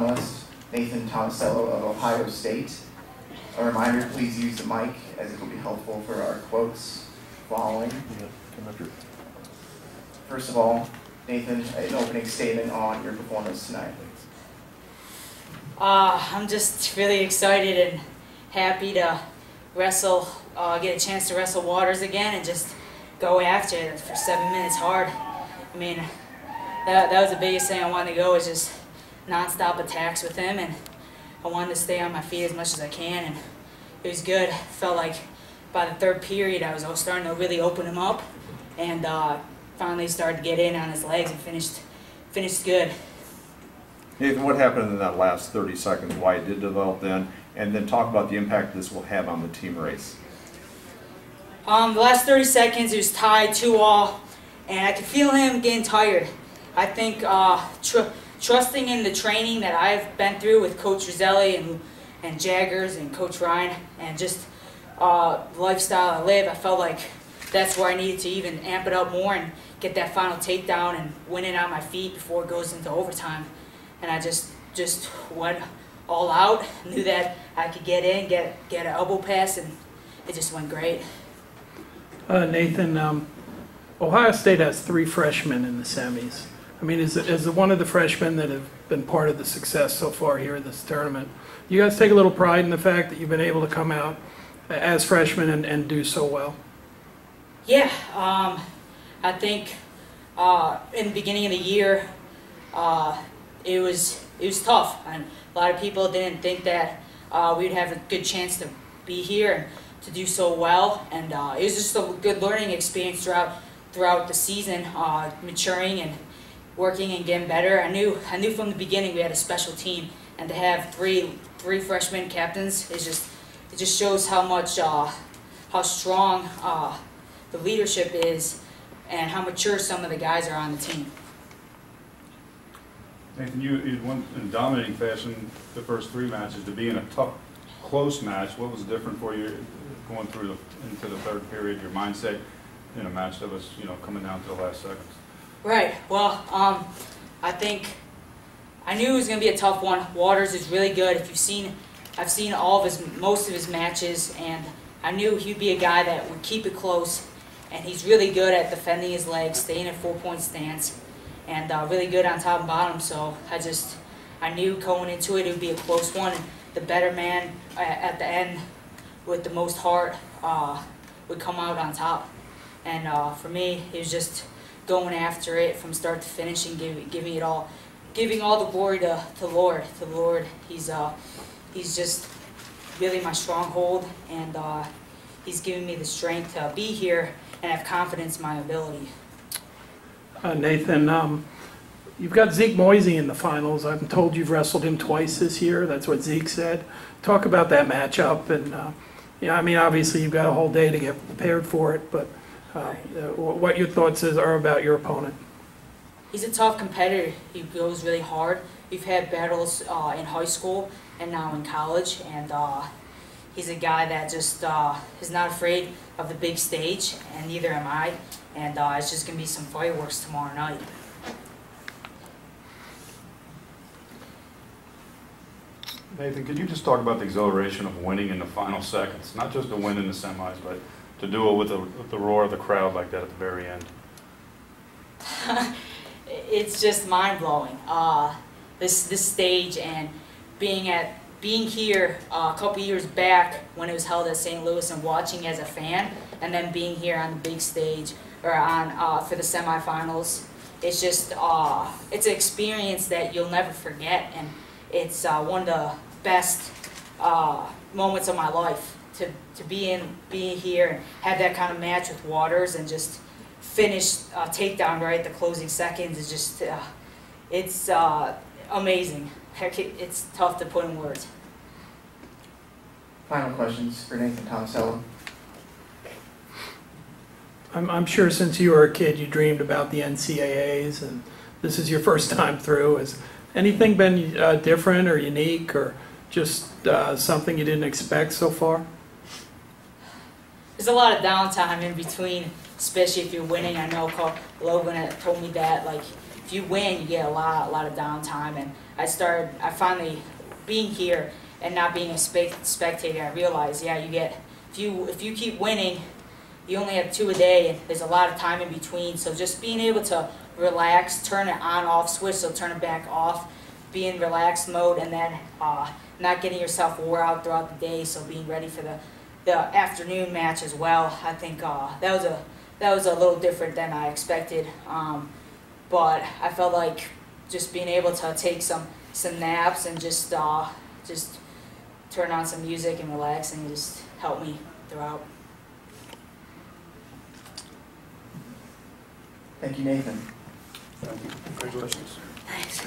finalist, Nathan Tomasello of Ohio State. A reminder, please use the mic as it will be helpful for our quotes following. First of all, Nathan, an opening statement on your performance tonight. I'm just really excited and happy to wrestle, get a chance to wrestle Waters again and just go after it for 7 minutes hard. I mean, that was the biggest thing I wanted to go, was just non-stop attacks with him, and I wanted to stay on my feet as much as I can, and it was good. Felt like by the third period I was starting to really open him up, and finally started to get in on his legs and finished good. Nathan, what happened in that last 30 seconds, why it did develop then, and then talk about the impact this will have on the team race. The last 30 seconds it was tied 2-all, and I could feel him getting tired. I think trusting in the training that I've been through with Coach Roselli and Jaggers and Coach Ryan, and just the lifestyle I live, I felt like that's where I needed to even amp it up more and get that final takedown and win it on my feet before it goes into overtime. And I just went all out, knew that I could get in, get an elbow pass, and it just went great. Nathan, Ohio State has 3 freshmen in the semis. I mean, as one of the freshmen that have been part of the success so far here in this tournament, you guys take a little pride in the fact that you've been able to come out as freshmen and do so well? Yeah, I think in the beginning of the year, it was tough, and a lot of people didn't think that we'd have a good chance to be here and to do so well, and it was just a good learning experience throughout the season, maturing and working and getting better. I knew from the beginning we had a special team, and to have three freshman captains, it just shows how much how strong the leadership is and how mature some of the guys are on the team. Nathan, you'd won in dominating fashion the first 3 matches. To be in a tough, close match, what was different for you going through into the third period, your mindset in a match that was, coming down to the last seconds? Right. Well, I think I knew it was going to be a tough one. Waters is really good. I've seen most of his matches, and I knew he'd be a guy that would keep it close. And he's really good at defending his legs, staying in 4-point stance, and really good on top and bottom. So I knew going into it would be a close one. And the better man at the end with the most heart would come out on top. And for me, it was just going after it from start to finish and giving all the glory to Lord. To Lord, he's just really my stronghold, and he's giving me the strength to be here and have confidence in my ability. Nathan, you've got Zeke Moisey in the finals. I'm told you've wrestled him twice this year. That's what Zeke said. Talk about that matchup, and I mean, obviously you've got a whole day to get prepared for it, but what your thoughts are about your opponent? He's a tough competitor. He goes really hard. We've had battles in high school and now in college, and he's a guy that just is not afraid of the big stage, and neither am I. And it's just going to be some fireworks tomorrow night. Nathan, could you just talk about the exhilaration of winning in the final seconds? Not just to win in the semis, but to do it with the roar of the crowd like that at the very end. It's just mind-blowing. This stage, and being here a couple years back when it was held at St. Louis and watching as a fan, and then being here on the big stage or on for the semifinals, it's just it's an experience that you'll never forget, and it's one of the best moments of my life to be here and have that kind of match with Waters and just finish takedown right at the closing seconds is just it's amazing. Heck, it's tough to put in words. Final questions for Nathan Tomasello. I'm sure since you were a kid you dreamed about the NCAAs, and this is your first time through. Has anything been different or unique, or just something you didn't expect so far? There's a lot of downtime in between, especially if you're winning. I know Logan had told me that, like, if you win, you get a lot of downtime. And I finally being here and not being a spectator, I realized, yeah, you get, if you keep winning, you only have 2 a day, and there's a lot of time in between. So just being able to relax, turn it on, off switch, so turn it back off, be in relaxed mode, and then not getting yourself wore out throughout the day. So being ready for the afternoon match as well. I think that was a little different than I expected. But I felt like just being able to take some naps and just turn on some music and relax and just help me throughout. Thank you, Nathan. Thank you. Congratulations. Thanks.